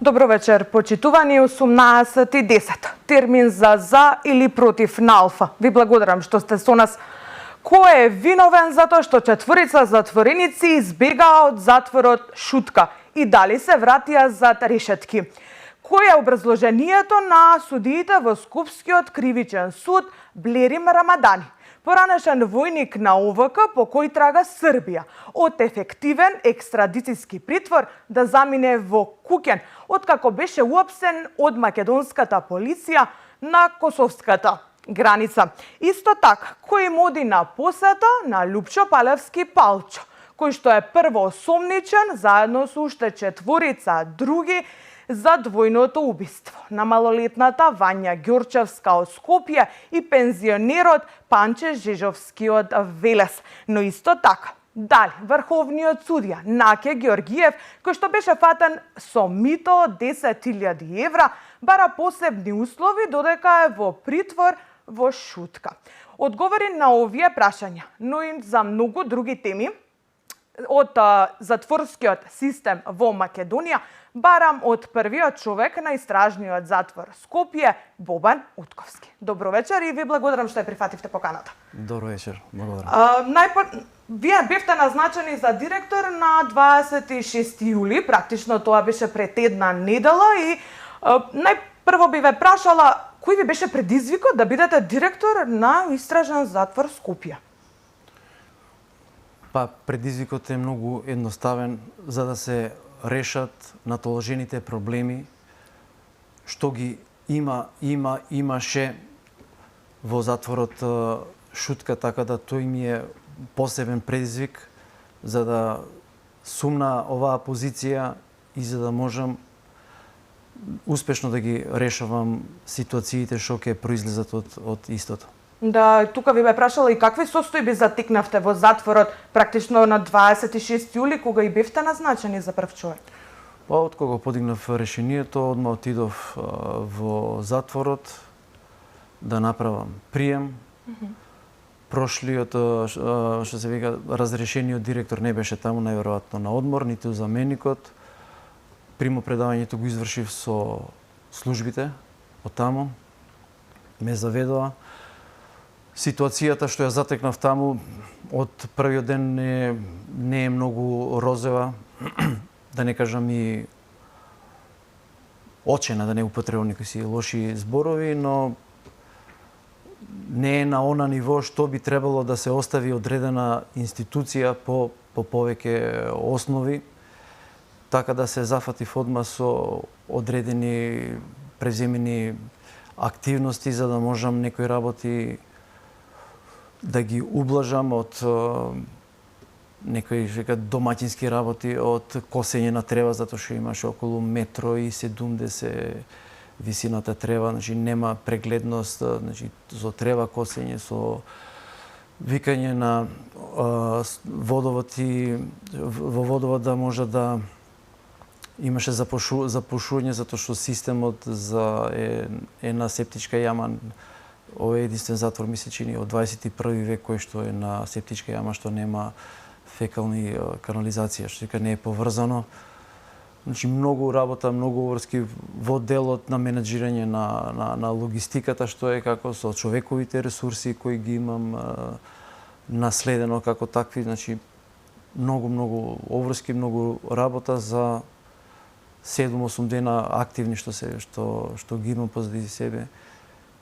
Добро вечер, почитувани 18:10. Термин за или против на Алфа. Ви благодарам што сте со нас. Кој е виновен за тоа што четворица затвореници избегаа од затворот Шутка и дали се вратија зад решетки? Кој е образложението на судиите во Скопскиот кривичен суд Блерим Рамадани? Поранешен војник на ОВК по кој трага Србија од ефективен екстрадицијски притвор да замине во куќен, откако беше уапсен од македонската полиција на косовската граница. Исто така, кој моди на посета на Лупчо Палевски Палчо, кој што е прво осомничен заедно со уште четворица други за двојното убиство на малолетната Вања Ѓорчевска од Скопје и пензионерот Панче Жежовски од Велес. Но исто така, дали врховниот судија Наке Георгиев, кој што беше фатен со мито од 10.000 евра, бара посебни услови додека е во притвор во Шутка. Одговори на овие прашања, но и за многу други теми од затворскиот систем во Македонија, барам од првиот човек на истражниот затвор Скопје, Бобан Утковски. Добро вечер и ви благодарам што ја прифативте поканата. Добро вечер, благодарам. Вие бевте назначени за директор на 26 јули, практично тоа беше пред една недела и најпрво би ве прашала кој ви беше предизвикот да бидете директор на истражен затвор Скопје? Предизвикот е многу едноставен за да се решат натоложените проблеми што ги имаше во затворот Шутка, така да тој ми е посебен предизвик за да сум на оваа позиција и за да можам успешно да ги решавам ситуациите што ќе произлезат од истото. Да, тука ви бе прашала и какви состојби затекнавте во затворот практично на 26 јули кога и бевте назначени за прв човек? Од кога подигнав решението, одма отидов во затворот да направам прием. Прошлиот, што се вика, разрешениот директор не беше таму, најверојатно на одмор, ниту заменикот. Примопредавањето го извршив со службите од таму. Ме заведоа. Ситуацијата што ја затекнав таму од првиот ден не е многу розова, да не кажам и очена, да не употребам некои лоши зборови, но не е на она ниво што би требало да се остави одредена институција по повеќе основи, така да се зафатив одма со одредени преземени активности за да можам некои работи да ги ублажам од некои домаќински работи, од косење на трева, затоа што имаше околу 1,70 м висината трева, значи нема прегледност, значи со трева косење, со викање на водовод и во водовод да може да имаше запушување затоа што системот е на септичка јама. Ова е единствен затвор, ми се чини, од 21 век кој што е на септичка јама, што нема фекални канализација, што не е поврзано. Значи, многу работа, многу обврски во делот на менеджирање на логистиката, што е како со човековите ресурси кои ги имам наследено како такви. Значи, многу обврски, многу работа за 7-8 дена активни што ги имам позади себе.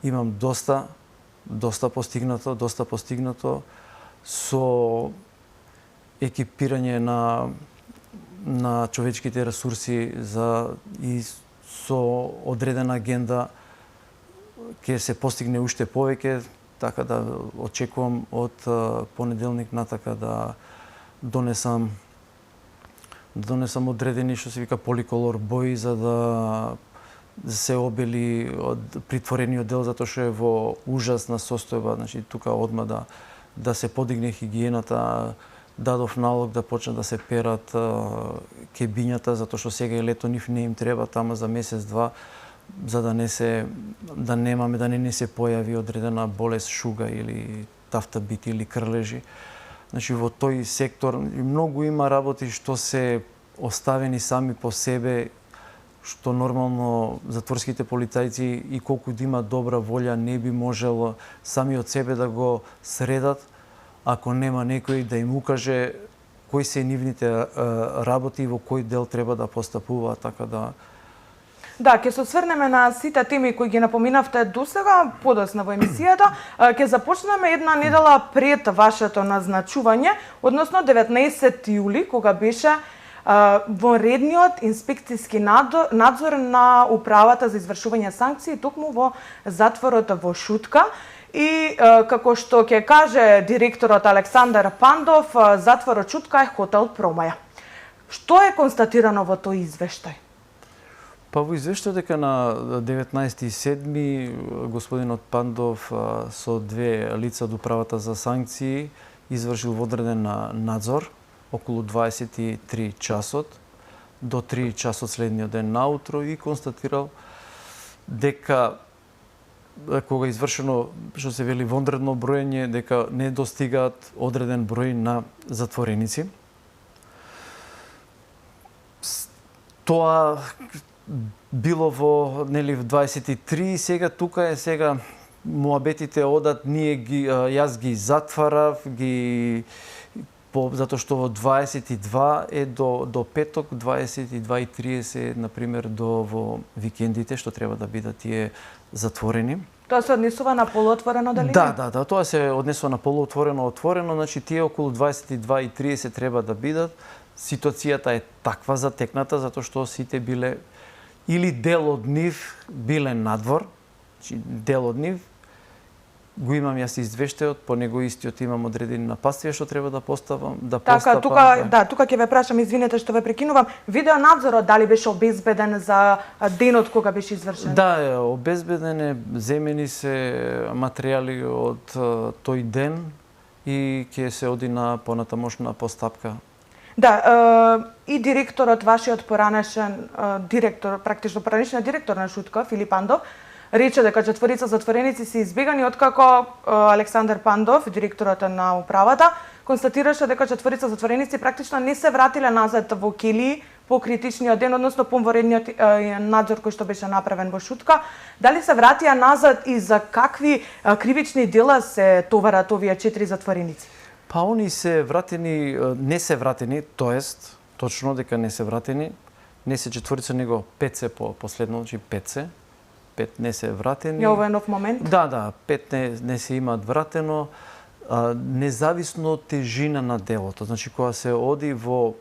Имам доста постигнато со екипирање на човечките ресурси и со одредена агенда ќе се постигне уште повеќе, така да очекувам од понеделник натака да донесам одредени, што се вика, поликолор бои за да се обели од притворениот дел, затоа што е во ужасна состојба. Значи, тука одма да се подигне хигиената, дадов налог да почнат да се перат кебињата, затоа што сега е лето, нив не им треба тама за месец-два, за да не се појави одредена болест, шуга или тафтабит или крлежи. Значи, во тој сектор многу има работи што се оставени сами по себе, што нормално затворските полицајци и колку да има добра волја не би можело сами од себе да го средат ако нема некој да им укаже кои се нивните работи и во кој дел треба да постапуваат, така да. Да, ќе се осврнеме на сите теми кои ги напоминавте досега, подосна во емисијата. Ќе започнеме една недела пред вашето назначување, односно 19 јули, кога беше вонредниот инспекцијски надзор на управата за извршување санкции токму во затворот во Шутка. И како што ќе каже директорот Александар Пандов, затворот Шутка е хотел промаја. Што е констатирано во тој извештај? Па во извештај дека на 19.7. господинот Пандов со две лица од управата за санкции извршил водреден надзор околу 23 часот до 3 часот следниот ден наутро и констатирал дека кога извршено, што се вели, вонредно броење, дека не достигаат одреден број на затвореници. Тоа било во 23, сега тука е муабетите одат, јас ги затварав, затоа што во 22 е до петок, 22:30 на пример до во викендите што треба да бидат тие затворени. Тоа се однесува на полуотворено дали? Да, тоа се однесува на полуотворено, отворено, значи тие околу 22:30 треба да бидат. Ситуацијата е таква затекната затоа што сите биле или дел од нив биле надвор, значи дел од нив го имам јас извештајот, по него истиот имам одредени напастија што треба да поставам, Така, тука ќе ве прашам, извинете што ве прекинувам, видео надзорот дали беше обезбеден за денот кога беше извршен? Да, обезбеден е, земени се материјали од тој ден и ќе се оди на понатамошна постапка. Да, и директорот, вашиот поранешен директор, практично поранешниот директор на Шутка, Филип Пандов, рече дека четворица затвореници се избегани откако Александар Пандов, директорот на управата, констатираше дека четворица затвореници практично не се вратиле назад во келии по критичниот ден, односно по вонредниот надзор кој што беше направен во Шутка. Дали се вратија назад и за какви кривични дела се товарат овие 4 затвореници? Па они се вратени, не се вратени, тоест, точно дека не се вратени, не се четворица, него 5 се последно, значи 5 се. 5 не се вратени. Ја ова е нов момент? Да, 5 не се имаат вратено, независно од тежина на делото. Значи, кога се оди во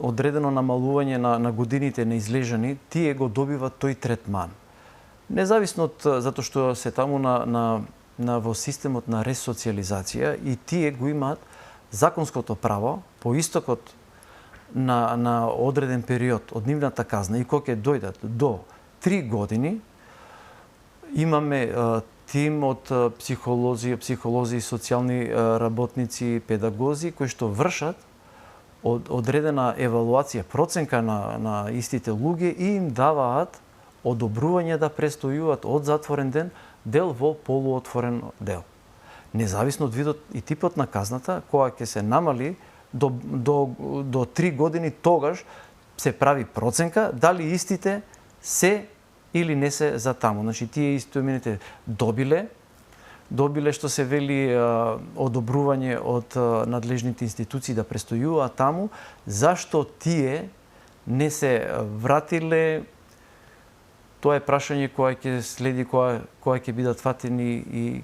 одредено намалување на годините на излежани, тие го добиват тој третман. Независно од затоа што се таму во системот на ресоциализација и тие го имаат законското право по истокот на одреден период од нивната казна и кога ќе дојдат до 3 години, имаме тим од психолози, социјални работници, педагози кои што вршат одредена евалуација, проценка на истите луѓе и им даваат одобрување да престојуваат од затворен дел во полуотворен дел. Независно од видот и типот на казната, кога ќе се намали до 3 години, тогаш се прави проценка дали истите се или не се за таму. Значи, тие истоимените добиле што се вели одобрување од надлежните институции да престојуваат таму, зашто тие не се вратиле, тоа е прашање кога ќе следи, кога ќе бидат фатени и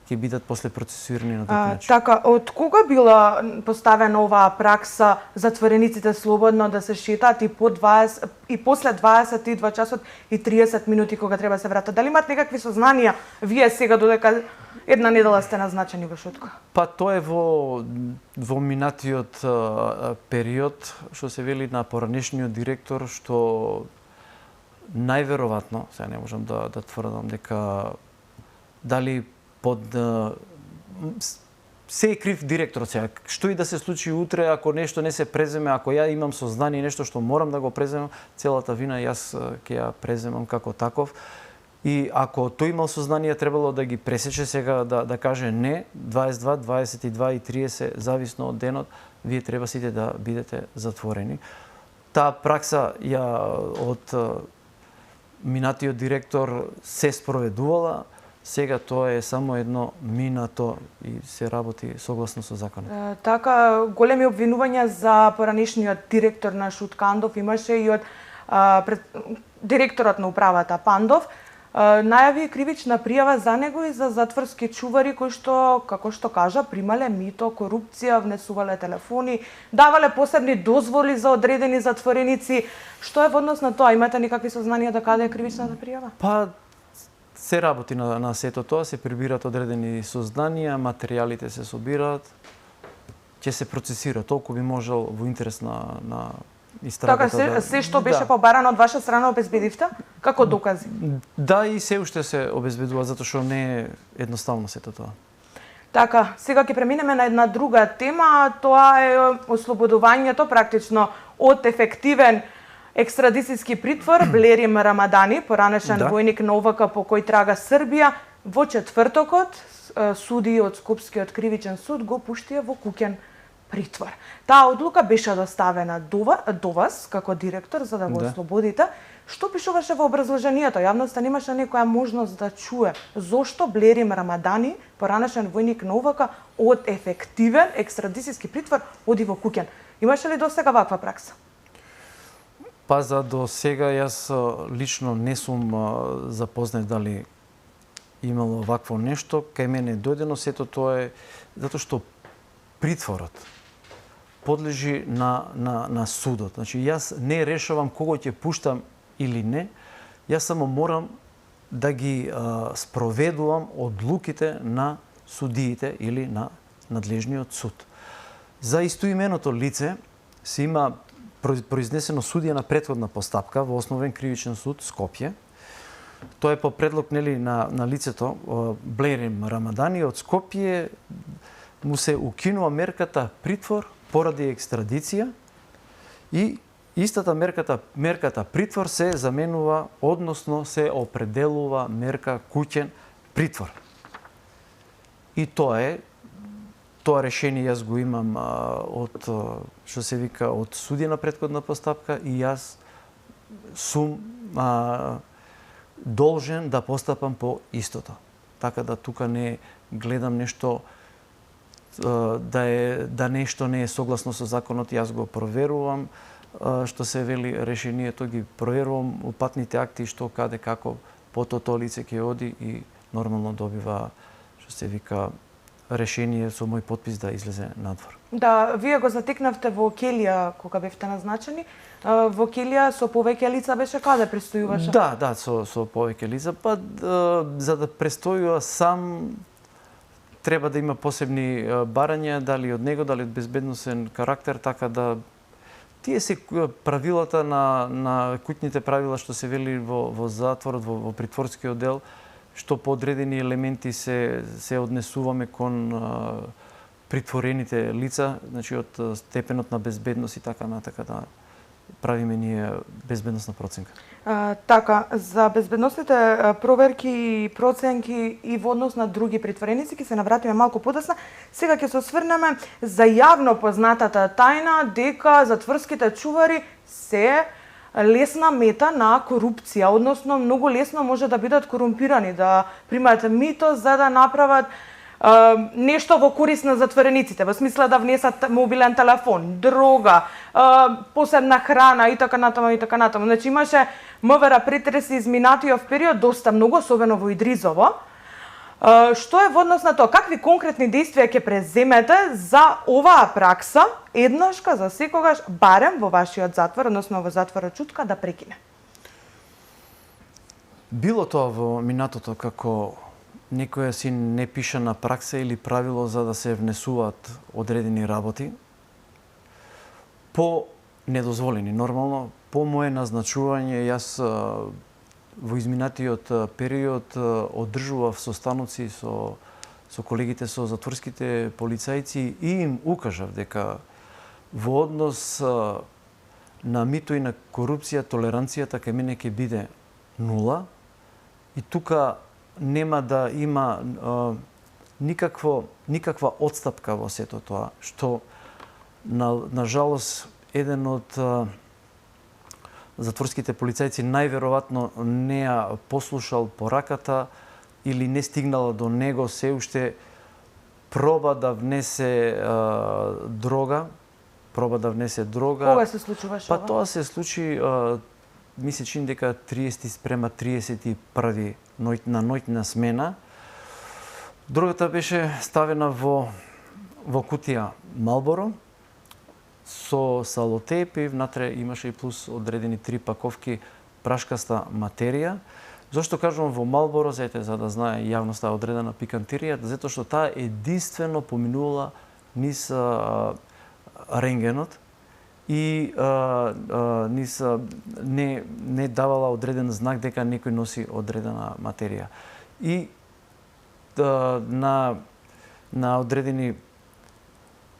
ќе бидат после процесуирани на друг начин. Така, од кога била поставена оваа пракса затворениците слободно да се шетаат и после 22 часот и 30 минути кога треба се вратат? Дали имат некакви сознанија вие сега додека една недела сте назначени во Шутка? Па тоа е во минатиот период, што се вели на поранешниот директор, што најверојатно, сега не можам да тврдам дека дали се е крив директорот сега. Што и да се случи утре, ако нешто не се преземе, ако ја имам сознание нешто што морам да го преземам, целата вина јас ќе ја преземам како таков. И ако тој имал сознание, требало да ги пресече сега, да каже не, 22, 22 и 30, зависно од денот, вие треба сите да бидете затворени. Таа пракса ја од минатиот директор се спроведувала, сега тоа е само едно минато и се работи согласно со законот. Така, големи обвинувања за поранешниот директор на Шуткандов имаше и од директорот на управата Пандов. Најави кривична пријава за него и за затворски чувари кои што, како што кажа, примале мито, корупција, внесувале телефони, давале посебни дозволи за одредени затвореници. Што е во однос на тоа? Имате никакви сознанија до каде е кривичната пријава? Па се работи на сето тоа, се прибираат одредени сознанија, материјалите се собираат, ќе се процесира. Толку би можел во интерес на истрагата. Така, се што беше побарано од ваша страна обезбедивте? Како докази? Да, и се уште се обезбедува, затоа што не е едноставно сето тоа. Така, сега ќе преминеме на една друга тема, тоа е ослободувањето практично од ефективен екстрадицијски притвор Блерим Рамадани, поранешен војник на ОВК по кој трага Србија. Во четвртокот суди од Скопскиот кривичен суд го пуштија во куќен притвор. Таа одлука беше доставена до вас како директор за да го ослободите. Што пишуваше во образложението? Јавноста немаше некоја можност да чуе зошто Блерим Рамадани, поранешен војник на ОВК, од ефективен екстрадицијски притвор оди во куќен. Имаше ли досега ваква пракса? Па за до сега јас лично не сум запознат дали имало вакво нешто. Кај мене дојдено сето тоа е затоа што притворот подлежи на судот. Значи, јас не решавам кого ќе пуштам или не, јас само морам да ги спроведувам одлуките на судиите или на надлежниот суд. За истоименото лице се има произнесено судија на претходна постапка во Основен кривичен суд Скопје. Тоа е по предлог на лицето Блерим Рамадани од Скопје, му се укинува мерката притвор поради екстрадиција и истата мерката притвор се заменува, односно се определува мерка куќен притвор. И тоа решение јас го имам од, што се вика, од судија на претходна постапка и јас сум должен да постапам по истото. Така да тука не гледам нешто да нешто не е согласно со законот, јас го проверувам, што се вели решението, ги проверувам упатните акти, што, каде, како, потоа тоа лице ќе оди и нормално добива, што се вика, решение со мој подпис да излезе надвор. Да, вие го затекнавте во Келија кога бевте назначени. Во Келија со повеќе лица беше каде престојуваше? Да, со повеќе лица, па за да престојува сам треба да има посебни барања, дали од него, дали од безбедносен карактер, така да тие се правилата на куќните правила што се вели во затворот, во притворскиот дел, што по одредени елементи се однесуваме кон притворените лица, значи од степенот на безбедност и така натака да правиме ние безбедносна проценка. Така, за безбедносните проверки и проценки и во однос на други притвореници ќе се навратиме малку подоцна. Сега ќе се осврнеме за јавно познатата тајна дека затворските чувари се лесна мета на корупција, односно многу лесно може да бидат корумпирани, да примаат мито за да направат нешто во корист на затворениците, во смисла да внесат мобилен телефон, дрога, посебна храна и така натаму и така натаму. Значи имаше МВР претреси изминатиот период доста многу, особено во Идризово. Што е во однос на тоа? Какви конкретни действија ќе преземете за оваа пракса еднашка за секогаш, барем во вашиот затвор, односно во затворот Чутка, да прекине? Било тоа во минатото како некоја си непишана пракса или правило за да се внесуваат одредени работи по недозволени, нормално, по мое назначување јас во изминатиот период одржував состаноци со колегите со затворските полицајци и им укажав дека во однос на мито и на корупција толеранцијата кај мене ќе биде нула и тука нема да има никаква отстапка во сето тоа, што на жалост еден од затворските полицајци најверојатно не ја послушал пораката или не стигнала до него, се уште проба да внесе дрога. Кога се случуваше ова? Па тоа се случи, ми се чини дека 30 спрема 31 на ноќна смена. Дрогата беше ставена во кутија Малборо со салотейп и внатре имаше и плюс одредени 3 паковки прашкаста материја. Зошто кажувам во Малборо, за да знае јавноста одредена пикантирија, затоа што таа единствено поминувала низ рентгенот и низ не давала одреден знак дека некој носи одредена материја. И на одредени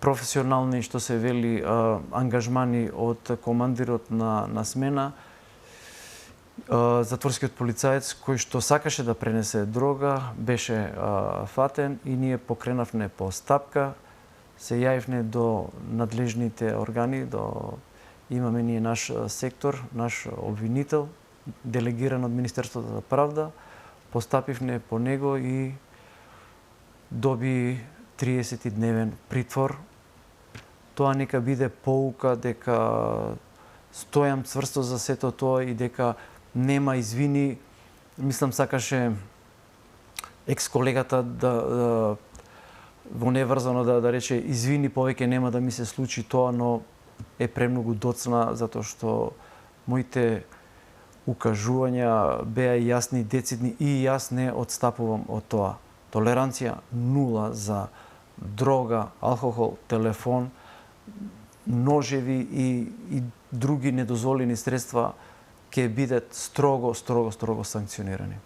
професионални, што се вели, ангажмани од командирот на смена, затворскиот полицаец кој што сакаше да пренесе дрога беше фатен и ние покренавме постапка, се јавивме до надлежните органи, имаме ние наш сектор, наш обвинител, делегиран од Министерството за правда, постапивме по него и доби 30-дневен притвор. Тоа нека биде поука дека стојам цврсто за сето тоа и дека нема извини. Мислам, сакаше екс-колегата во неврзано да рече извини, повеќе нема да ми се случи тоа, но е премногу доцна затоа што моите укажувања беа јасни, децидни и јас не одстапувам од тоа. Толеранција нула за дрога, алкохол, телефон, ножеви и други недозволени средства ќе бидат строго санкционирани.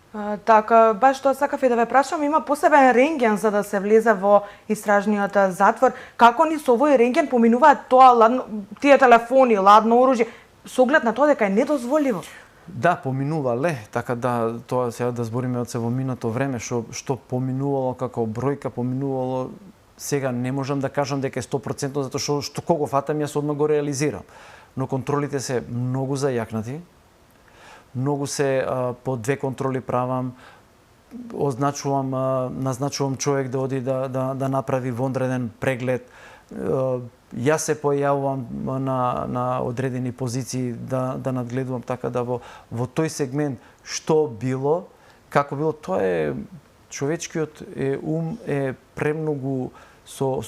Така, баш тоа сакав и да ве прашам, има посебен рентген за да се влезе во истражниот затвор. Како ни со овој рентген поминуваат тоа тие телефони, ладно оружје, со оглед на тоа дека е недозволиво? Да, поминувале, така да, тоа сега да збориме од се во минато време, што поминувало како бројка, поминувало, сега не можам да кажам дека е 100%, затоа што кого фатам, јас одма го реализирам. Но контролите се многу зајакнати, многу се по 2 контроли правам, назначувам човек да оди да направи вонреден преглед. Јас се појавувам на одредени позиции да надгледувам, така да во тој сегмент што било, како било, тоа е човечкиот ум е премногу со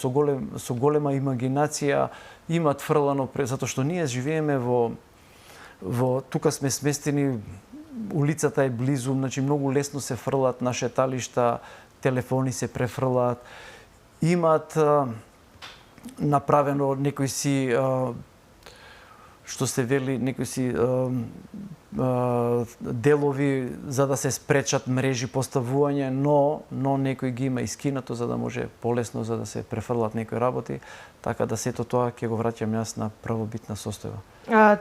голема имагинација, има тврлано, затоа што ние живееме тука сме сместени, улицата е близу, значи многу лесно се фрлат на шеталишта, телефони се префрлат, имаат направено некои си, што се вели, некои си делови за да се спречат мрежи поставување, но некој ги има искинато за да може полесно за да се префрлат некои работи, така да сето тоа ќе го враќам јас на правобитна состојба.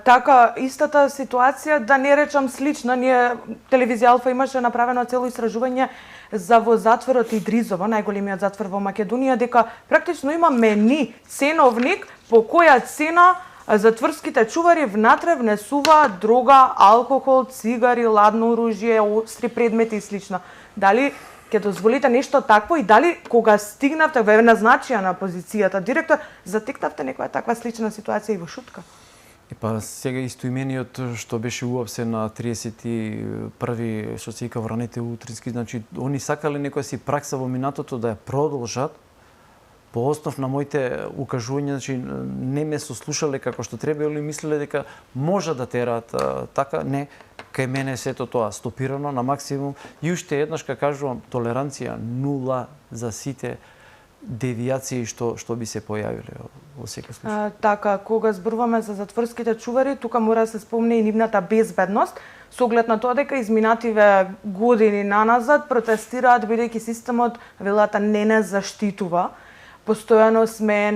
Така, истата ситуација, да не речам слична, ние телевизија Алфа имаше направено цело истражување за во затворот Идризово, најголемиот затвор во Македонија, дека практично има мени, ценовник по која цена затворските чувари внатре внесуваат дрога, алкохол, цигари, ладно оружје, остри предмети и слично. Дали ќе дозволите нешто такво и дали кога стигнавте, ве назначија на позицијата директор, затекнавте некоја таква слична ситуација и во Шутка? Па сега истоимениот што беше уапсен на 31-ви, што се вика во раните утрински, значи они сакале некоја си пракса во минатото да ја продолжат. По основ на моите укажувања, значи не ме сослушале како што треба или мислеле дека може да тераат така, не, кај мене сето тоа стопирано на максимум и уште еднаш ка кажувам, толеранција нула за сите девијации што би се појавиле во секој случај. Така, кога зборуваме за затворските чувари, тука мора да се спомне и нивната безбедност, со оглед на тоа дека изминативе години наназад протестираат бидејќи системот велата не заштитува. Постојано сме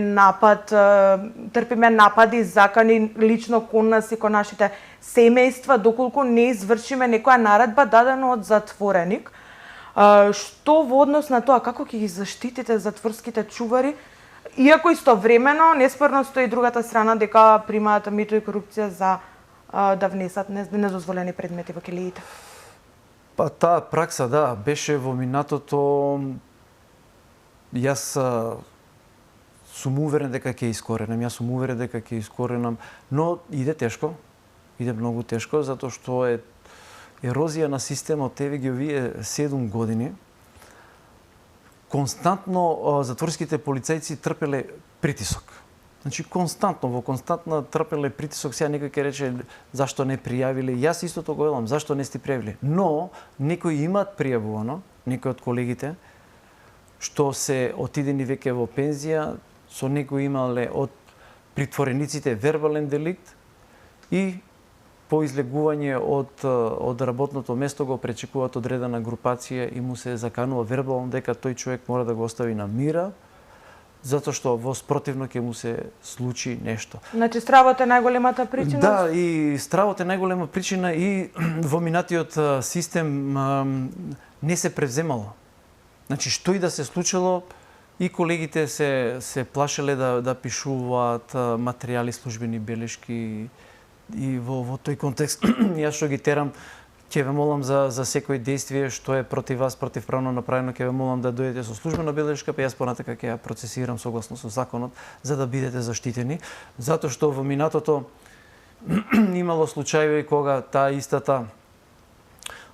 трпиме напади, закани лично кон нас и кон нашите семејства, доколку не извршиме некоја наредба дадена од затвореник. Што во однос на тоа, како ќе ги заштитите затворските чувари, иако истовремено неспорно стои другата страна дека примаат мито и корупција за да внесат недозволени предмети во келиите? Па таа пракса, да, беше во минатото. Јас сум уверен дека ќе искоренам, но иде тешко, иде многу тешко, затоа што е ерозија на системот, еве ги овие 7 години. Константно затворските полицајци трпеле притисок. Значи во константна трпеле притисок. Сега некој ќе рече зашто не пријавиле. Јас истото го велам, зашто не сте пријавиле. Но некои имаат пријавувано, некои од колегите што се отидени веќе во пензија, со некои имале од притворениците вербален деликт и по излегување од работното место го пречекуваат одредена групација и му се заканува вербално дека тој човек мора да го остави на мира, затоа што во спротивно ќе му се случи нешто. Значи стравот е најголемата причина? Да, и стравот е најголема причина и во минатиот систем не се превземало. Значи што и да се случило, и колегите се плашеле да пишуваат материјали, службени белешки и во тој контекст јас што ги терам, ќе ве молам за секој действие што е против вас, противправно направено, ќе ве молам да дојдете со службена белешка, па јас понатака ќе ја процесирам согласно со законот за да бидете заштитени, затоа што во минатото имало случаи кога таа истата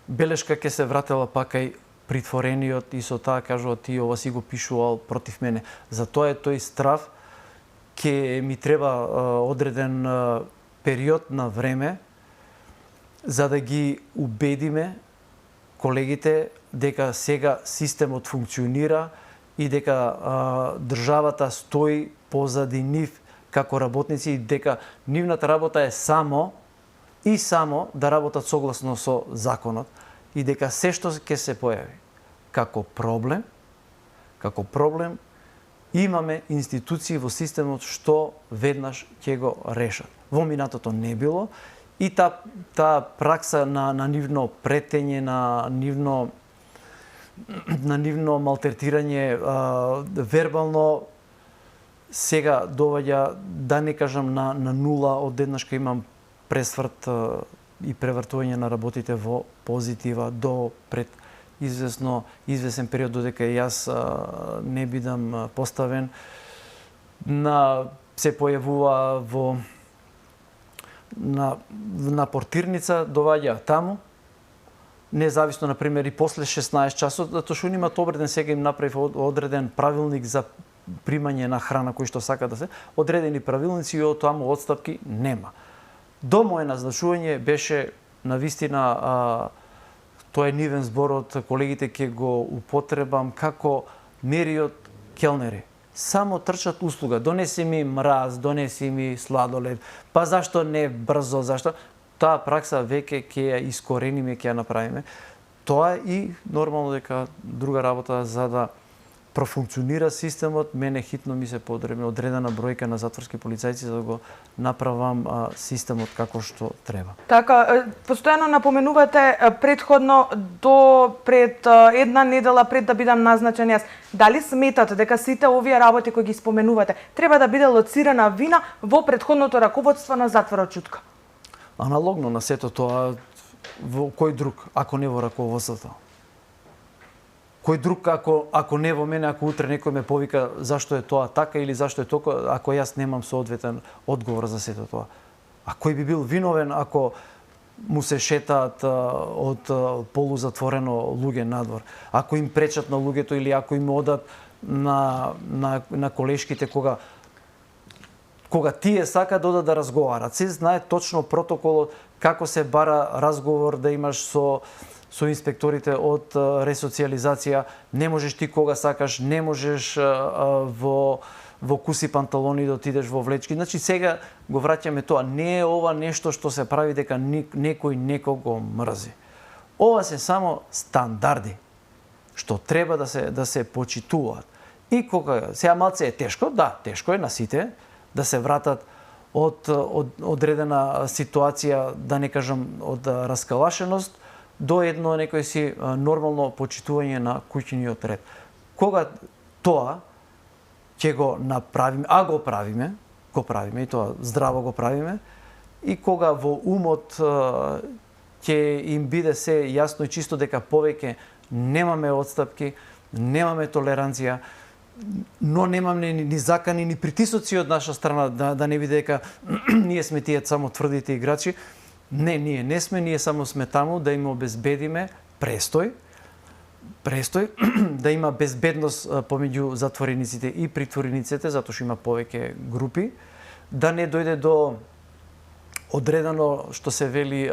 белешка ќе се вратела пак кај притворениот и со таа кажува ти ова си го пишувал против мене. Затоа е тој страв, ќе ми треба одреден период на време за да ги убедиме колегите дека сега системот функционира и дека државата стои позади нив како работници и дека нивната работа е само да работат согласно со законот и дека се што ќе се појави како проблем имаме институции во системот што веднаш ќе го решат. Во минатото не било и таа пракса на нивно претење, на нивно малтретирање вербално сега доваѓа, да не кажам на нула, одеднашка имам пресврт и превртување на работите во позитива до пред извесен период додека јас не бидам поставен, се појавува на портирница, доаѓа таму, независно, например, и после 16 часот, затоа што имаат одреден, сега им направив одреден правилник за примање на храна кој што сака да се, одредени правилници и од таму отстапки нема. До моје назначување беше навистина тоа е нивен збор од колегите, ќе го употребам како мериот келнери. Само трчат услуга, донеси ми мраз, донеси ми сладолед, па зашто не брзо, зашто? Таа пракса веќе ќе ја искорениме, ќе ја направиме. Тоа и нормално дека друга работа за да профункционира системот, мене хитно ми се потребна одредена бројка на затворски полицајци за да го направам системот како што треба. Така, постојано напоменувате претходно пред една недела пред да бидам назначен јас. Дали сметате дека сите овие работи кои ги споменувате треба да биде лоцирана вина во претходното раководство на затворот Чутка? Аналогно на сето тоа, во кој друг, ако не во раководството? Кој друг, ако не во мене, ако утре некој ме повика зашто е тоа така или зашто е тока, ако јас немам соодветен одговор за сето тоа? А кој би бил виновен ако му се шетаат од полузатворено луѓе надвор? Ако им пречат на луѓето или ако им одат на колешките кога тие сакаат да разговарат. Се знае точно протоколот како се бара разговор да имаш со инспекторите од ресоциализација, не можеш ти кога сакаш, не можеш во куси панталони да отидеш во влечки. Значи сега го враќаме тоа. Не е ова нешто што се прави дека некој некого мрзи. Ова се само стандарди што треба да се почитуваат. И кога сега малце е тешко, да, тешко е на сите да се вратат од одредена ситуација, да не кажам од раскалашеност, до едно некој си нормално почитување на куќниот ред. Кога тоа ќе го направиме, го правиме и тоа здраво го правиме, и кога во умот ќе им биде се јасно и чисто дека повеќе немаме отстапки, немаме толеранција, но немаме ни закани, ни притисоци од наша страна, да не биде дека ние сме тие само тврдите играчи. Не, ние не сме, ние само сме таму да им обезбедиме престој, да има безбедност помеѓу затворениците и притворениците, затоа што има повеќе групи, да не дојде до одредено, што се вели,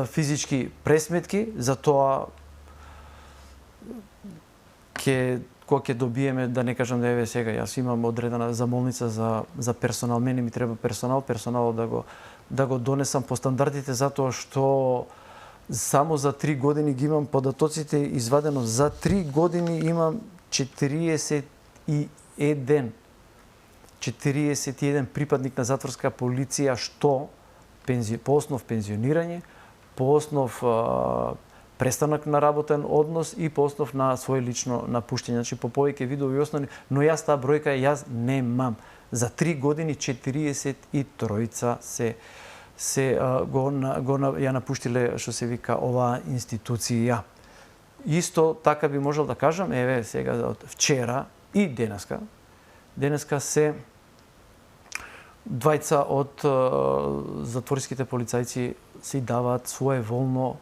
физички пресметки, за тоа кога ќе добиеме, да не кажам да еве сега, јас имам одредена замолница за персонал, мене ми треба персоналот да го донесам по стандардите, затоа што само за 3 години ги имам податоците извадено. За 3 години имам 41 припадник на затворска полиција, што по основ пензионирање, по основ престанок на работен однос и по основ на свое лично напуштање. Значи по повеќе видови основни, но јас таа бројка јас немам. За 3 години 43 ја напуштиле, што се вика, оваа институција. Исто така би можел да кажам, еве сега од вчера и денеска се двајца од затворските полицајци си даваат своеволно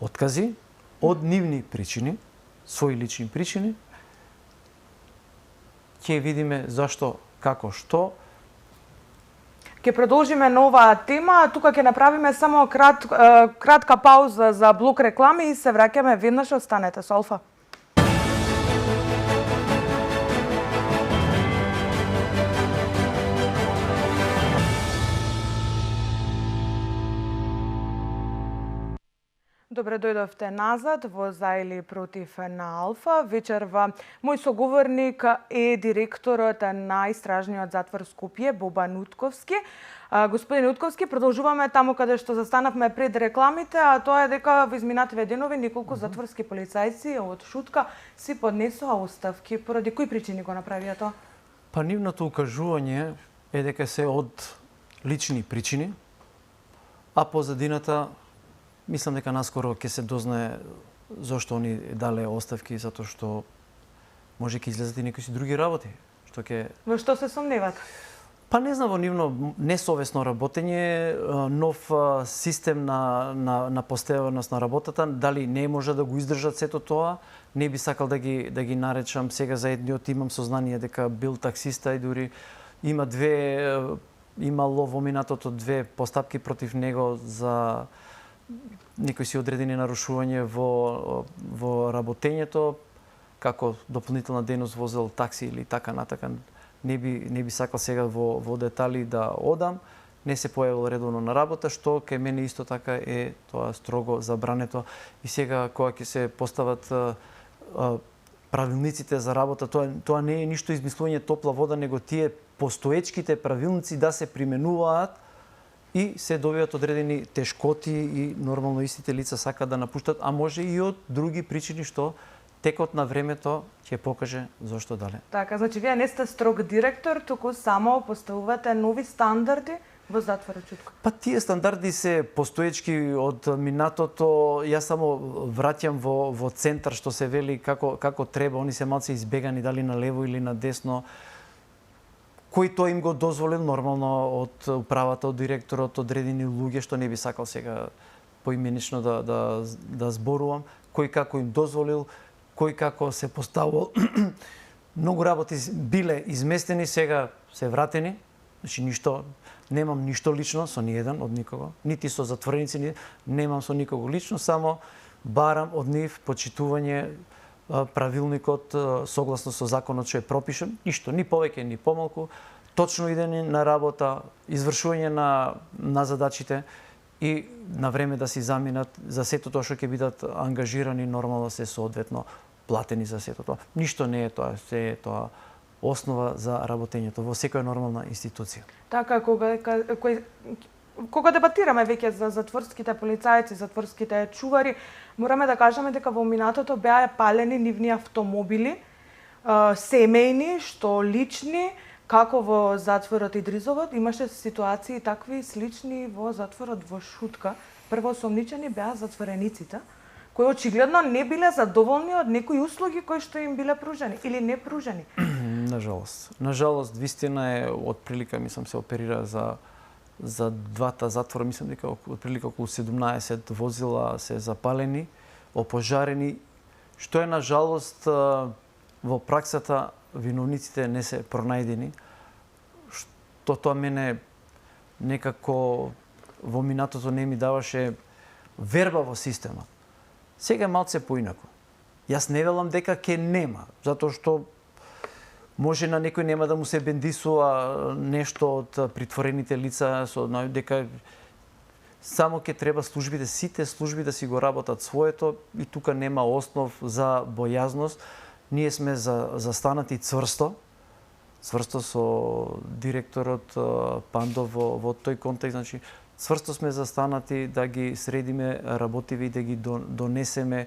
откази од нивни причини, своји лични причини. Ќе видиме зашто, како, што. Ќе продолжиме на оваа тема. Тука ќе направиме само кратка пауза за блок реклами и се враќаме веднаш. Останете со Алфа. Добре дојдовте назад во За или против на Алфа. Вечерва мој соговорник е директорот на Истражниот затвор Скопје, Бобан Утковски. Господин Утковски, продолжуваме таму каде што застанавме пред рекламите, а тоа е дека во изминативе денови неколку затворски полицајци од шутка си поднесоа оставки. Поради кои причини го направија тоа? Па нивното укажување е дека се од лични причини, а позадината мислам дека наскоро ќе се дознае зошто они дале оставки, затоа што може ќе излезат и некои си други работи. Во што се сомневат? Па не знам, во нивно несовесно работење, нов систем на постојаност на работата, дали не може да го издржат сето тоа. Не би сакал да ги наречам сега за едниот, имам сознание дека бил таксиста и дури имало во минатото 2 постапки против него за некои си одредени нарушување во работењето, како дополнителна дејност возел такси или така натака. Не би сакал сега во детали да одам. Не се појавил редовно на работа, што кај мене исто така е тоа строго забрането. И сега кога ќе се постават правилниците за работа, тоа не е ништо измислување топла вода, него тие постоечките правилници да се применуваат и се добиваат одредени тешкоти и нормално истите лица сакаат да напуштат, а може и од други причини што текот на времето ќе покаже зошто дале. Така, значи вие не сте строг директор, туку само поставувате нови стандарди во затворот Чутко. Па тие стандарди се постоечки од минатото. Јас само враќам во центар што се вели како треба, они се малце избегани дали на лево или на десно. Кој тој им го дозволил нормално од управата, од директорот, одредени луѓе што не би сакал сега поименично да зборувам, кој како им дозволил, кој како се поставил. Многу работи биле изместени, сега се вратени. Значи немам ништо лично со ниеден од никого, нити со затвореници, немам со никого лично, само барам од нив почитување правилникот согласно со законот што е пропишен, ништо, ни повеќе ни помалку, точно идење на работа, извршување на задачите и на време да си заминат за сето тоа што ќе бидат ангажирани, нормално се соодветно платени за сето тоа. Ништо не е тоа, се е тоа основа за работењето во секоја нормална институција. Така, кога дебатираме веќе за затворските полицајци, затворските чувари, мораме да кажеме дека во минатото беа палени нивни автомобили, семејни, што лични, Како во затворот Идризовот имаше ситуации такви слични во затворот во Шутка. Првоосомничени беа затворениците, кои очигледно не биле задоволни од некои услуги кои што им биле пружени или не пружени. Нажалост, вистина е, отприлика, мислам, се оперира за двата затвора, мислам дека отприлика околу 17 возила се запалени, опожарени, што е нажалост во праксата виновниците не се пронајдени, што тоа мене некако во минатото не ми даваше верба во системот. Сега е малце поинако. Јас не велам дека ќе нема, затоа што може на некој нема да му се бендисува нешто од притворените лица, со дека само ќе треба службите, сите служби да си го работат своето и тука нема основ за бојазност. Ние сме застанати цврсто со директорот Пандов во тој контекст, значи цврсто сме застанати да ги средиме работиви и да ги донесеме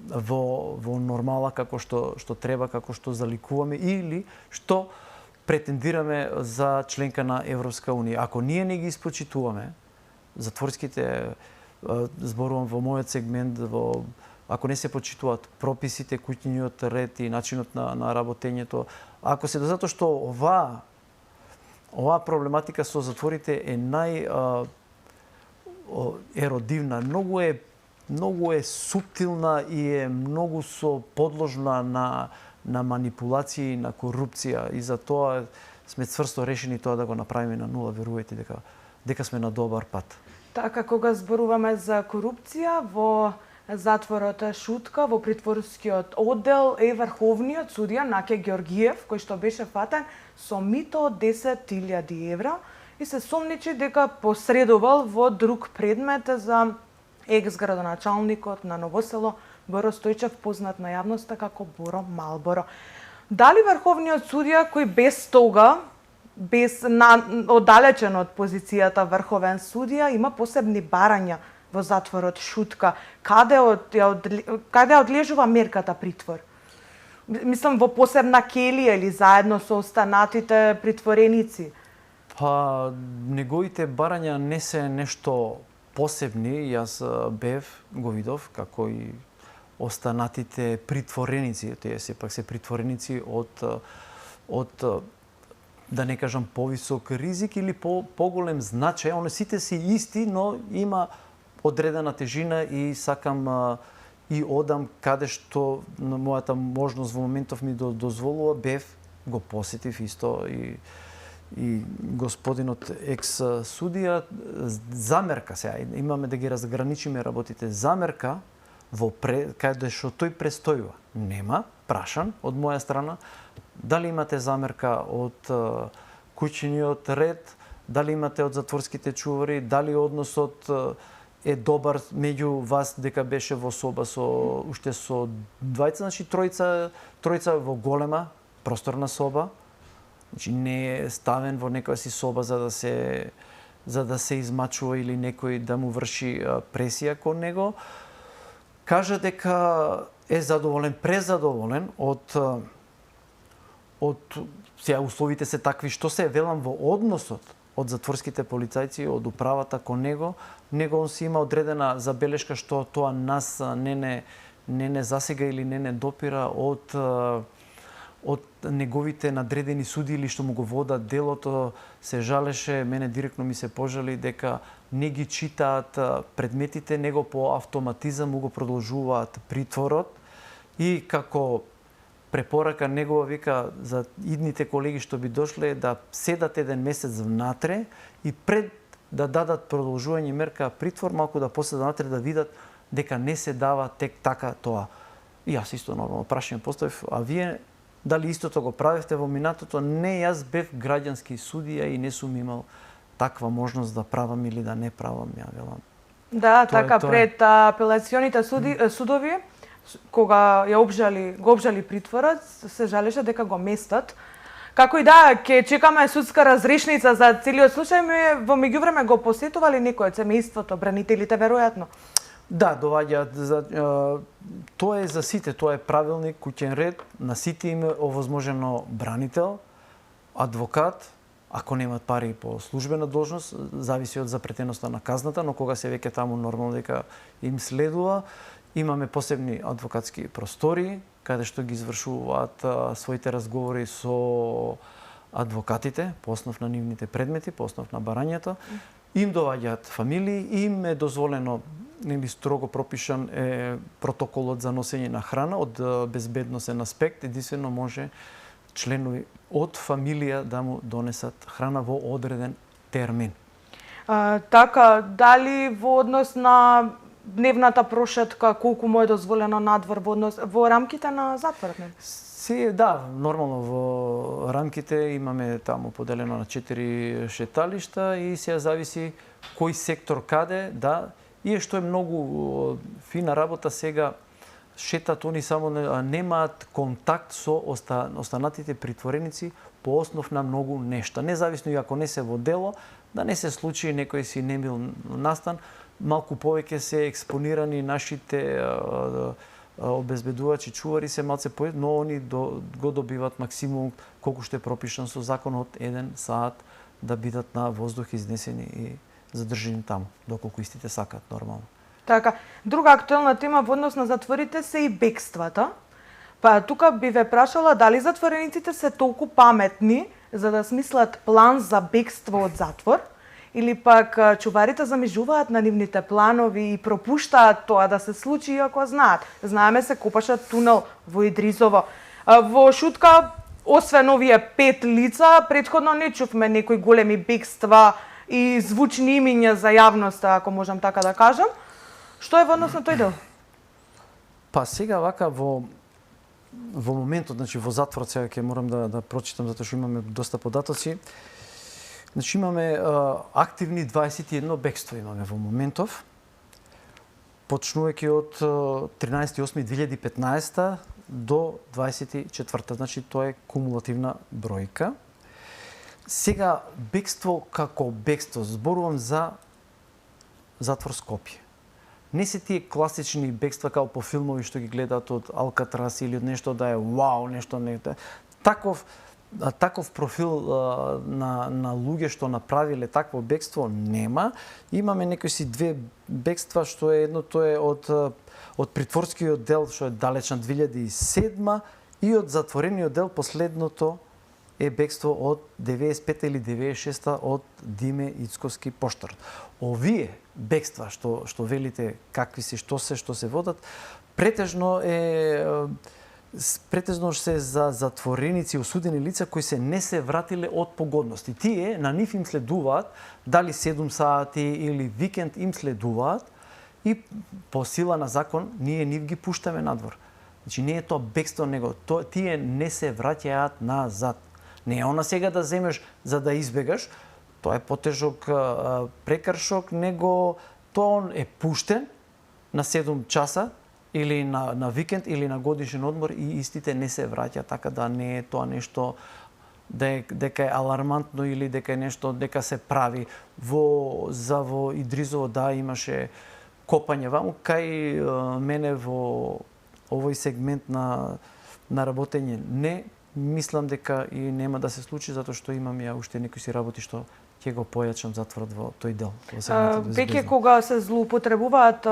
во нормала како што треба, како што заликуваме или што претендираме за членка на Европска унија. Ако ние не ги испочитуваме затворските, зборувам во мојот сегмент, ако не се почитуваат прописите, куќниот ред и начинот на работењето, ако се затоа што оваа проблематика со затворите е еродивна, многу е суптилна и е многу подложна на манипулации, на корупција и за тоа сме цврсто решени тоа да го направиме на нула, верувајте дека сме на добар пат. Така, кога зборуваме за корупција во затворот Шутка, во притворскиот оддел е врховниот судија Наке Ѓоргиев, кој што беше фатен со мито од 10.000 евра и се сомничи дека посредувал во друг предмет за екс-градоначалникот на Новосело Боро Стојчев, познат на јавноста како Боро Малборо. Дали врховниот судија кој без тога, оддалечен од позицијата врховен судија, има посебни барања во затворот Шутка? Каде одлежува мерката притвор? Мислам, во посебна келија или заедно со останатите притвореници? Па, неговите барања не се нешто посебни. Јас го видов, како и останатите притвореници. Тие сепак се притвореници од да не кажам повисок ризик или поголем значај. Оне сите се исти, но има одредена тежина и сакам и одам каде што на мојата можност во моментов ми дозволува. Го посетив исто и господинот екс судија. Замерка сега, имаме да ги разграничиме работите. Замерка каде што тој престојува. Нема, прашан од моја страна. Дали имате замерка од куќниот ред, дали имате од затворските чувари, дали односот е добар меѓу вас дека беше во соба уште со двајца, значи тројца во голема просторна соба. Значи не е ставен во некоја си соба за да се измачува или некој да му врши пресија кон него. Кажа дека е задоволен, презадоволен од сега условите се такви што се велам во односот од затворските полицајци, од управата кон него. Он си има одредена забелешка што тоа нас не засега или не допира од неговите надредени суди или што му го водат делото. Се жалеше, мене директно ми се пожали дека не ги читаат предметите, него по автоматизам му го продолжуваат притворот и како препорака негова вика за идните колеги што би дошле да седат еден месец внатре и пред да дадат продолжување мерка притвор, малку да поседат внатре да видат дека не се дава тек така тоа. И јас исто нормално прашање поставив, а вие дали истото го правевте во минатото? Не, јас бев граѓански судија и не сум имал таква можност да правам или да не правам, ја велам. Да, така, пред апелационите судови, кога го обжали притворот, се жалеше дека го местат. Како и да, ќе чекаме судска разрешница за целиот случај, во меѓувреме го посетували некој од семејството, бранителите веројатно? Да, доаѓаат. Тоа е за сите, тоа е правилник, куќен ред, на сите им е овозможено бранител. адвокат, ако немат пари по службена должност, зависи од запретеноста на казната, но кога се веќе таму нормално дека им следува. Имаме посебни адвокатски простори, каде што ги извршуваат своите разговори со адвокатите, по основ на нивните предмети, по основ на барањето. Им доаѓаат фамилии, им е дозволено, или строго пропишан е протоколот за носење на храна од безбедносен аспект, единствено може членови од фамилија да му донесат храна во одреден термин. Така, дали во однос на дневната прошетка, колку му е дозволено надвор во рамките на затворот? Да, нормално во рамките имаме таму поделено на 4 шеталишта и се зависи кој сектор каде, да, и што е многу фина работа сега, шетат они само немаат контакт со останатите притвореници по основ на многу нешта. Независно и ако не се во дело, да не се случи некој си немил настан, малку повеќе се експонирани нашите обезбедувачи, чувари се малце но они го добиват максимум колку што е пропишан со законот 1 саат да бидат на воздух изнесени и задржани таму, доколку истите сакаат нормално. Така, друга актуелна тема во однос на затворите се и бегствата. Па тука би ве прашала дали затворениците се толку паметни за да смислат план за бегство од затвор, или пак чуварите замижуваат на нивните планови и пропуштаат тоа да се случи иако знаат. Знаеме се копашат тунел во Идризово. Во Шутка, освен овие 5 лица, претходно не чувме некои големи бегства и звучни имиња за јавноста, ако можам така да кажам. Што е во однос на тој дел? Па сега вака во моментот, значи во затворот, сега ќе морам да прочитам затоа што имаме доста податоци. Значи имаме активни 21 бегство имаме во моментов, почнувајќи од 13.8.2015 до 24. Значи тоа е кумулативна бројка. Сега бегство како бегство, зборувам за затвор Скопје. Не се тие класични бегства како по филмови што ги гледаат од Алкатрас или од нешто да е вау, нешто не. Таков профил на луѓе што направиле такво бегство нема. Имаме некои си две бегства, што е едното е од притворскиот дел што е далечна 2007 и од затворениот дел последното е бегство од 95 или 96 од Диме Ицковски поштар. Овие бегства што велите какви се, што се водат, претежно се за затвореници, осудени лица кои не се вратиле од погодност. И тие на нив им следуваат, дали 7 сати или викенд им следуваат и по сила на закон ние нив ги пуштаме надвор. Значи не е тоа бегство, него тие не се враќаат назад. Не е она сега да земеш за да избегаш, тоа е потежок прекршок, него тоа е пуштен на 7 часа или на викенд или на годишен одмор и истите не се враќа, така да не е тоа нешто дека е алармантно или дека е нешто дека се прави. Во Идризово да имаше копање ваму, кај мене во овој сегмент на работење не мислам дека и нема да се случи затоа што имам ја уште некои си работи што ќе го појачам затворот во тој дел. Веќе кога се злоупотребуваат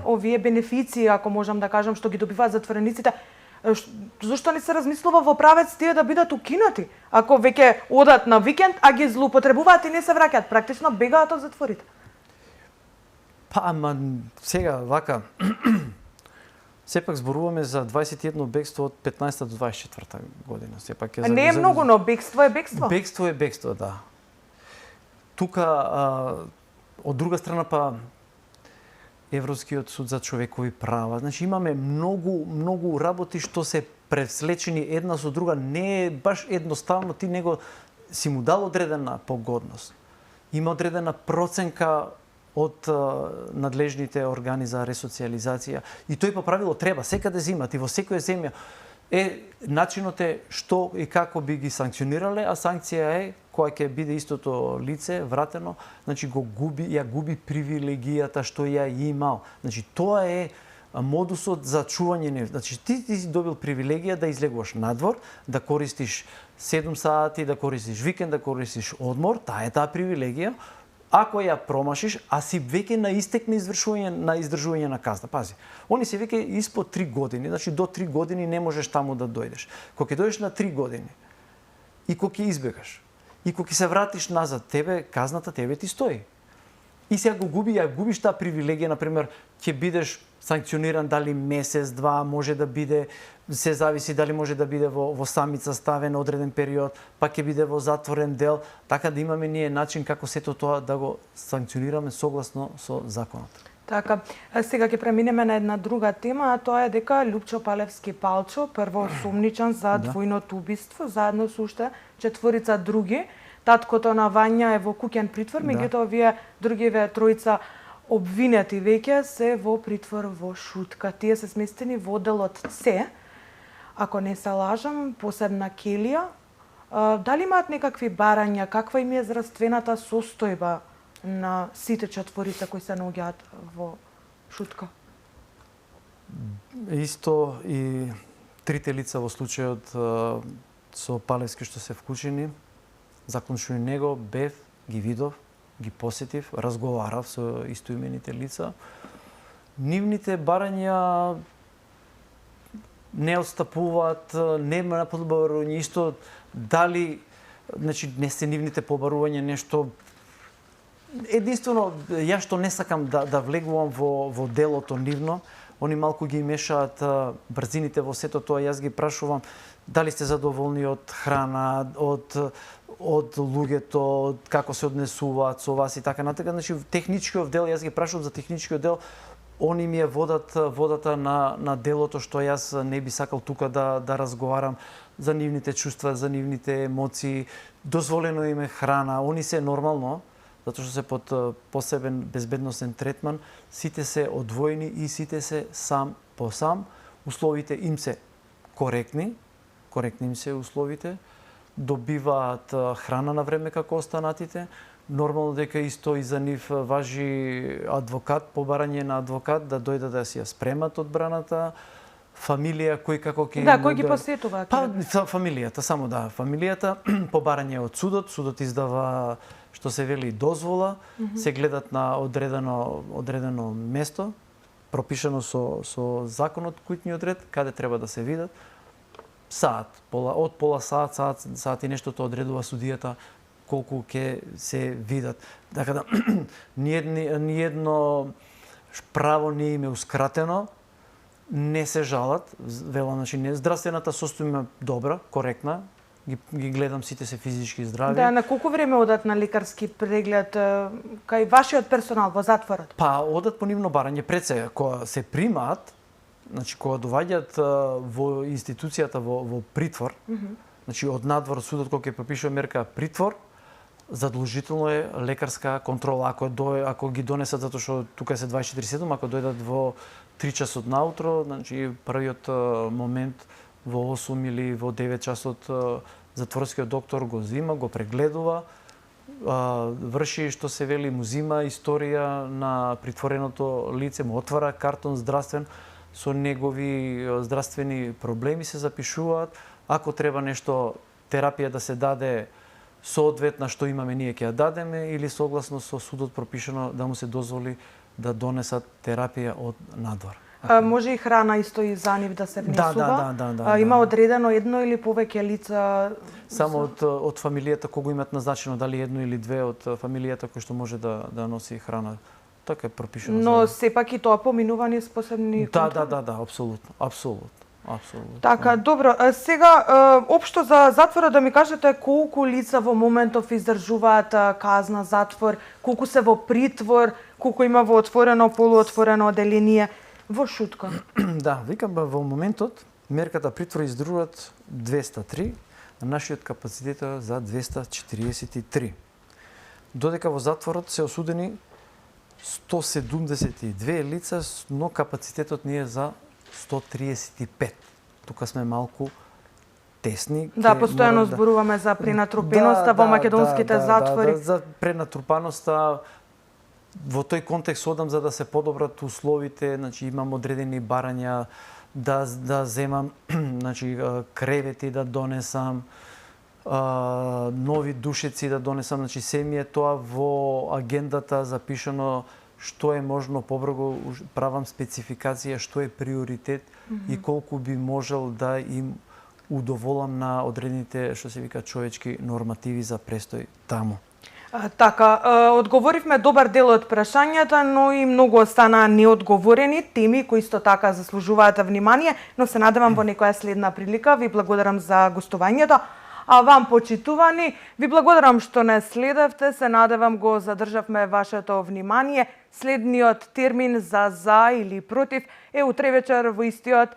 овие бенефиции, ако можам да кажам, што ги добиваат затворениците, зошто не се размислува во правец тие да бидат укинати? Ако веќе одат на викенд, а ги злоупотребуваат и не се враќаат, практично бегаат од затворите. Па, ама сега вака сепак зборуваме за 21 бегство од 15 до 24 година. Сепак е не е многу, но бегство е бегство. Бегство е бегство, да. Тука од друга страна па Европскиот суд за човекови права. Значи имаме многу работи што се превслечени една со друга. Не е баш едноставно, ти него си му дал одредена погодност. Има одредена проценка од надлежните органи за ресоциализација. И тој по правило треба, секаде зимат и во секоја земја начинот е што и како би ги санкционирале, а санкција е која ќе биде истото лице вратено, значи ја губи привилегијата што ја имал. Значи тоа е модусот за чување. Значи ти си добил привилегија да излегуваш надвор, да користиш 7 сати, да користиш викенд, да користиш одмор, таа е таа привилегија. Ако ја промашиш, а си веќе на истек на издржување на казна. Пази, они се веќе испод 3 години, значи до 3 години не можеш таму да дојдеш. Кога ќе дојдеш на 3 години и кога ќе избегаш, и кога ќе се вратиш назад, тебе казната тебе ти стои. И сега губиш таа привилегија, например, ќе бидеш санкциониран дали месец, два, може да биде, се зависи дали може да биде во самица ставен одреден период, па ќе биде во затворен дел, така да имаме ние начин како сето тоа да го санкционираме согласно со законот. Така, сега ќе преминеме на една друга тема, а тоа е дека Лупчо Палевски Палчо, прво осумничан за двојното убиство, заедно со уште 4 други. Таткото на Вања е во куќен притвор, меѓутоа овие другиве тројца обвинети веќе се во притвор во Шутка. Тие се сместени во делот С, ако не се лажам, посебна келија. Дали имаат некакви барања, каква им е здравствената состојба на сите 4 кои се наоѓаат во Шутка? Исто и трите лица во случајот со Палевски што се вклучени, заклучно и него бев, ги видов, ги посетив, разговарав со истоимените лица. Нивните барања не отстапуваат, нема побарување, исто дали, значи не се нивните побарувања нешто. Единствено, ја што не сакам да влегувам во делото нивно, они малку ги мешаат брзините во сето тоа, јас ги прашувам дали сте задоволни од храна, од луѓето, од како се однесуваат со вас и така натака. Значи техничкиот дел, јас ги прашувам за техничкиот дел, они ми е водата на делото што јас не би сакал тука да разговарам за нивните чувства, за нивните емоции. Дозволено им е храна, они се нормално, затоа што се под посебен безбедносен третман, сите се одвоени и сите се сам по сам. Условите им се коректни им се условите, добиваат храна на време како останатите. Нормално дека исто и за нив важи адвокат, побарање на адвокат да дојде да си ја спремат одбраната, фамилија кој како ќе кој ги посетува? Па фамилијата, само фамилијата, побарање од судот издава што се вели дозвола, се гледат на одредено место, пропишано со законот куќниот ред, каде треба да се видат. Од пола саат и нешто тоа одредува судијата колку ќе се видат. Така да ниедно право не им е ускратено, не се жалат, велам, значи здравствената состојба добра, коректна, ги гледам, сите се физички здрави. Да, на колку време одат на лекарски преглед кај вашиот персонал во затворот? Па одат по нивно барање пред сега, кога се примаат, значи кога доаѓаат во институцијата во притвор, значи од надвор судот кога ќе пропишува мерка притвор, задолжително е лекарска контрола ако ги донесат, затоа што тука се 24/7, ако дојдат во 3 часот наутро, значи првиот момент во 8 или во 9 часот затворскиот доктор го зима, го прегледува, врши што се вели, му зима историја на притвореното лице, му отвара картон здравствен со негови здравствени проблеми се запишуваат. Ако треба нешто терапија да се даде соодветна што имаме ние ќе ја дадеме или согласно со судот пропишано да му се дозволи да донесат терапија од надвор. Може и храна исто и за нив да се внесува? Да. Има одредено едно или повеќе лица? Само од фамилијата кога имаат назначено, дали едно или две од фамилијата кој што може да носи храна. Така е пропишано. Но сепак и тоа поминување с посебни контроли? Да, апсолутно. Така, добро. Сега, општо за затворот да ми кажете колку лица во моментов издржуваат казна затвор, колку се во притвор, колку има во отворено, полуотворено оделение во Шутка? Да, викам, во моментот мерката притвор издржуваат 203, а нашиот капацитет е за 243. Додека во затворот се осудени 172 лица, но капацитетот ни е за 135. Тука сме малку тесни. Да, постојано зборуваме за пренатрупеноста во македонските затвори. За пренатрупаноста во тој контекст одам за да се подобрат условите, значи имам одредени барања да земам, значи кревети да донесам, нови душеци да донесам, значи се ми е тоа во агендата запишано што е можно побрзо, правам спецификација што е приоритет и колку би можел да им удоволам на одредените, што се вика, човечки нормативи за престој таму. Така, одговоривме добар дел од прашањата, но и многу остана неодговорени теми кои исто така заслужуваат внимание, но се надевам во некоја следна прилика. Ви благодарам за гостувањето. А вам, почитувани, ви благодарам што не следевте, се надевам го задржавме вашето внимание. Следниот термин за или против е утре вечер во истиот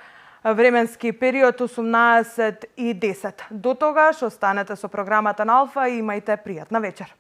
временски период 18:10. До тогаш останете со програмата на Алфа и имајте пријатна вечер.